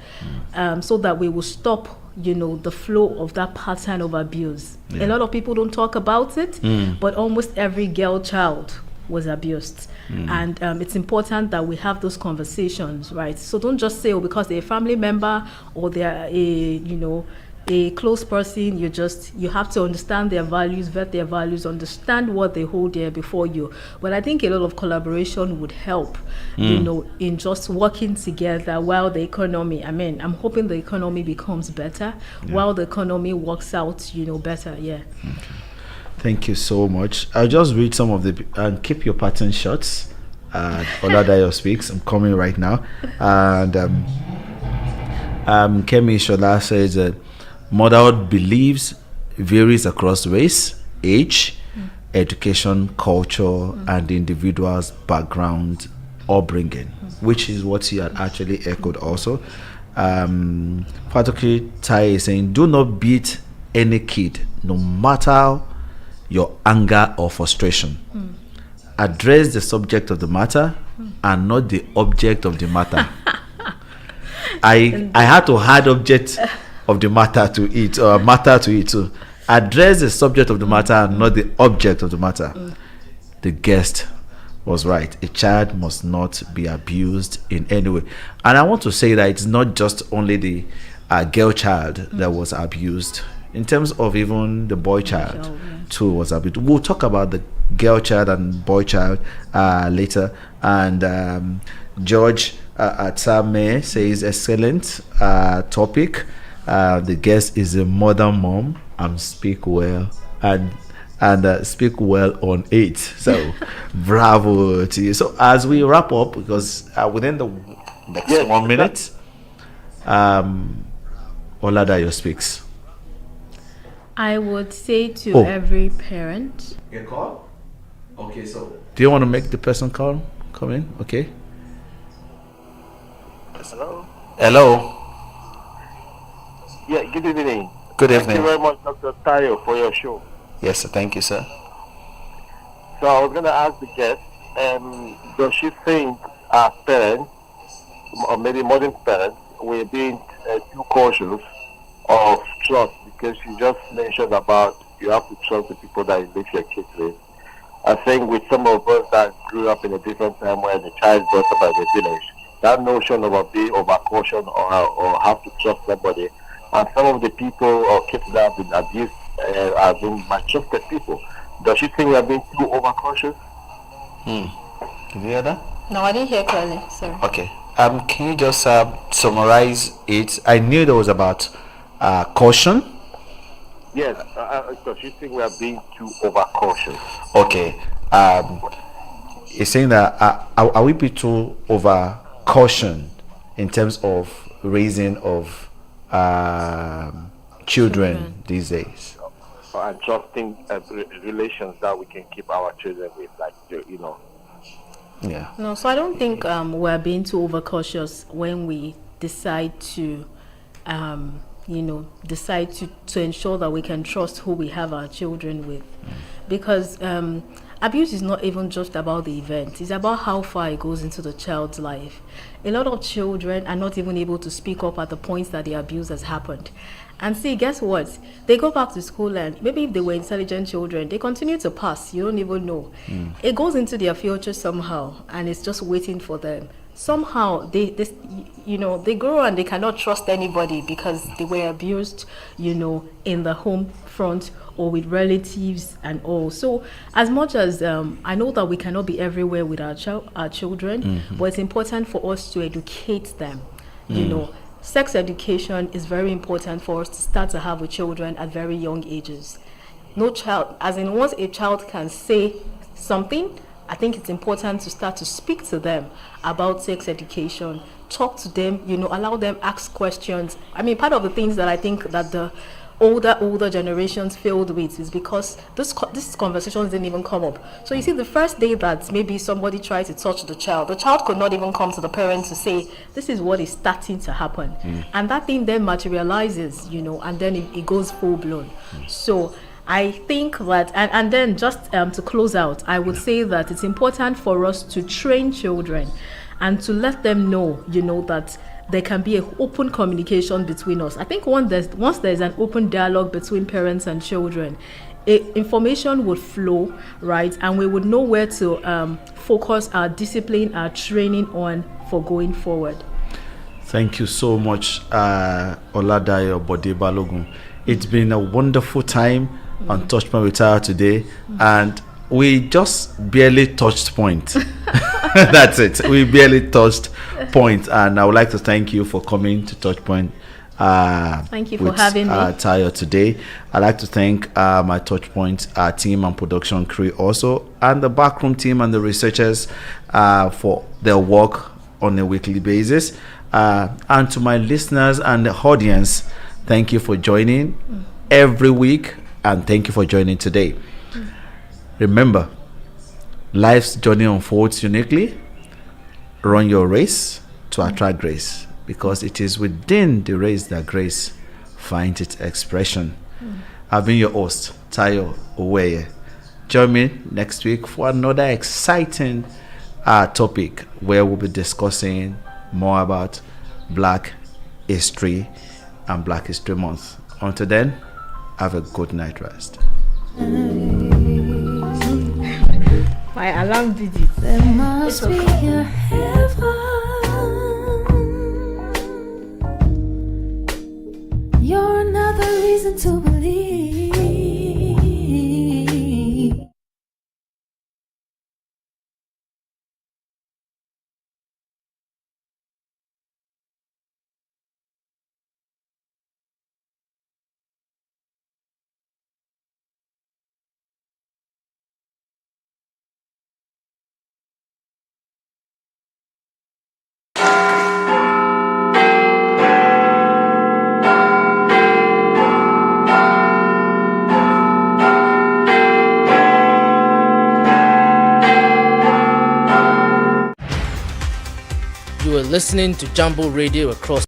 so that we will stop, you know, the flow of that pattern of abuse. A lot of people don't talk about it, but almost every girl child was abused. And it's important that we have those conversations, right? So don't just say, oh, because they're a family member or they're a close person, you have to understand their values, vet their values, understand what they hold there before you. But I think a lot of collaboration would help, you know, in just working together while the economy, I'm hoping the economy becomes better, while the economy works out, you know, better. Okay. Thank you so much. I'll just read some of the and keep your pattern shots. Oladayo speaks. I'm coming right now. And Kemi Shola says that motherhood beliefs varies across race, age, education, culture, and the individual's background upbringing, which is what he had actually echoed also. Particularly Tai is saying, do not beat any kid, no matter your anger or frustration. Address the subject of the matter and not the object of the matter. I had to add object of the matter to it, or matter to it. So address the subject of the matter and not the object of the matter. The guest was right. A child must not be abused in any way. And I want to say that it's not just only the girl child that was abused. In terms of even the boy child too was abused. We'll talk about the girl child and boy child later. And George Atame says, excellent topic. The guest is a mother mom and speak well and speak well on it. So bravo to you. So as we wrap up, because within the next 1 minute, Oladayo speaks. I would say to every parent. You call? Okay, so do you want to make the person come in? Okay. Hello. Yeah, good evening. Good evening. Thank you very much, Dr. Tayo, for your show. Yes, sir. Thank you, sir. So I was going to ask the guest, does she think our parents, or maybe modern parents, we're being too cautious of trust? Because she just mentioned about you have to trust the people that you leave your kids with. I think with some of us that grew up in a different time where the child brought up by the village, that notion of being over caution or have to trust somebody, and some of the people or kids that have been abused have been mistrusted people. Does she think we are being too over cautious? Did you hear that? No, I didn't hear clearly. Sorry. Okay. Can you just summarize it? I knew there was about caution. Yes. Does she think we are being too over cautious? Okay. It's saying that are we being too over caution in terms of raising of children these days? And trusting relations that we can keep our children with, like, you know. Yeah. No, so I don't think we're being too overcautious when we decide to, decide to ensure that we can trust who we have our children with. Because abuse is not even just about the event. It's about how far it goes into the child's life. A lot of children are not even able to speak up at the points that the abuse has happened. And see, guess what? They go back to school and maybe if they were intelligent children, they continue to pass. You don't even know. It goes into their future somehow and it's just waiting for them somehow they grow and they cannot trust anybody because they were abused, in the home front or with relatives and all. So as much as I know that we cannot be everywhere with our children, but it's important for us to educate them. Sex education is very important for us to start to have with children at very young ages. No child, as in once a child can say something, I think it's important to start to speak to them about sex education, talk to them, allow them ask questions. I mean, part of the things that I think that the older generations failed with is because this conversations didn't even come up. So you see, the first day that maybe somebody tried to touch the child could not even come to the parents to say, this is what is starting to happen. And that thing then materializes, and then it goes full blown. So I think that, and then just to close out, I would say that it's important for us to train children and to let them know, that there can be an open communication between us. I think once there's an open dialogue between parents and children, information would flow, right? And we would know where to focus our discipline, our training on for going forward. Thank you so much, Oladayo Bode-Balogun. It's been a wonderful time on TouchPoint with Taya today, and we just barely touched point. That's it. We barely touched point, and I would like to thank you for coming to TouchPoint. Thank you for having me, Taya, today. I'd like to thank my TouchPoint team and production crew also, and the backroom team and the researchers for their work on a weekly basis. And to my listeners and the audience, thank you for joining every week, and thank you for joining today. Remember, life's journey unfolds uniquely. Run your race to attract grace, because it is within the race that grace finds its expression. I've been your host, Tayo Oweye. Join me next week for another exciting topic where we'll be discussing more about Black History and Black History Month. Until then, have a good night rest. My alarm did it. There must be a heaven. You're another reason to believe. You are listening to Jambo Radio across